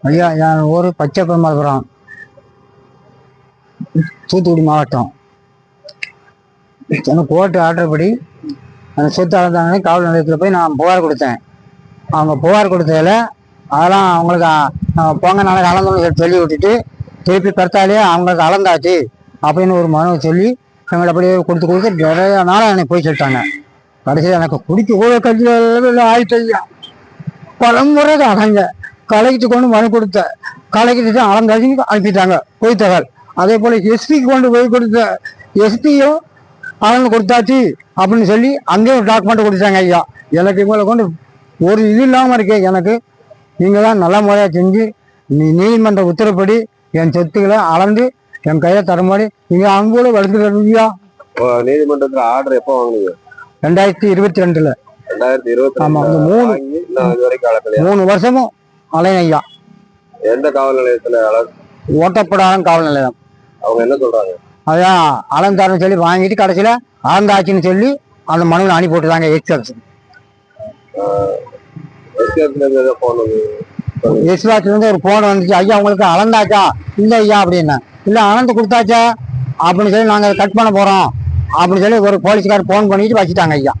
ஐயா என் ஊர் பச்சை பெருமாள்புரம், தூத்துக்குடி மாவட்டம். எனக்கு கோர்ட்டு ஆர்டர் படி அந்த சொத்து அளந்தாங்கன்னு காவல் நிலையத்தில் போய் நான் புகார் கொடுத்தேன். அவங்க புகார் கொடுத்ததில் அதெல்லாம் அவங்களுக்கு போங்க நாளைக்கு அளந்தோன்னு சொல்லி விட்டுட்டு திருப்பி கருத்தாலே அவங்களுக்கு அளந்தாச்சு அப்படின்னு ஒரு மனு சொல்லி எங்களை அப்படியே கொடுத்து நிறைய நாளாக எனக்கு போய் சொல்லிட்டாங்க. கடைசியில் எனக்கு குடிக்க கூட கட்சியில் ஆயிடுச்சு ஐயா. பலமுறை அலைஞ்ச கலெக்டர் கொண்டு மனு கொடுத்த கலெக்டர் அளந்தாச்சு அனுப்பிட்டாங்க பொய் தகவல். அதே போல் எஸ்பிக்கு கொண்டு போய் கொடுத்த எஸ்பியும் அளந்து கொடுத்தாச்சு அப்படின்னு சொல்லி அங்கேயும் ஒரு டாக்குமெண்ட் கொடுத்தாங்க ஐயா. எனக்கு இவங்களை கொண்டு ஒரு இது இல்லாமல் இருக்கு. எனக்கு நீங்கள் தான் நல்ல முறையாக செஞ்சு நீதிமன்ற உத்தரப்படி என் சொத்துக்களை அளந்து என் கையை தருமாடி நீங்கள் அங்கூட வளர்ந்துருக்கியா. நீதிமன்றத்தில் ஆர்டர் எப்போ வாங்கினீங்க? 2022. 2022. ஆமாம், 3 வருஷமும் அலையன் ஐயா. எந்த காவல் நிலையத்தில்? ஓட்டப்படாத காவல் நிலையம். அவங்க என்ன சொல்றாங்க? அதான் அளந்தாருன்னு சொல்லி வாங்கிட்டு கடைசியில் அளந்தாச்சுன்னு சொல்லி அந்த மனுவில் அனுப்பி போட்டுருந்தாங்க. எக்ஸ்பிரஸ்லேருந்து ஒரு போன் வந்துச்சு, ஐயா உங்களுக்கு அளந்தாச்சா? இல்லை ஐயா அப்படின்னா. இல்லை அளந்து கொடுத்தாச்சா அப்படின்னு சொல்லி நாங்கள் கட் பண்ண போகிறோம் அப்படின்னு சொல்லி ஒரு போலீஸ்கார் ஃபோன் பண்ணிட்டு வச்சுட்டாங்க ஐயா.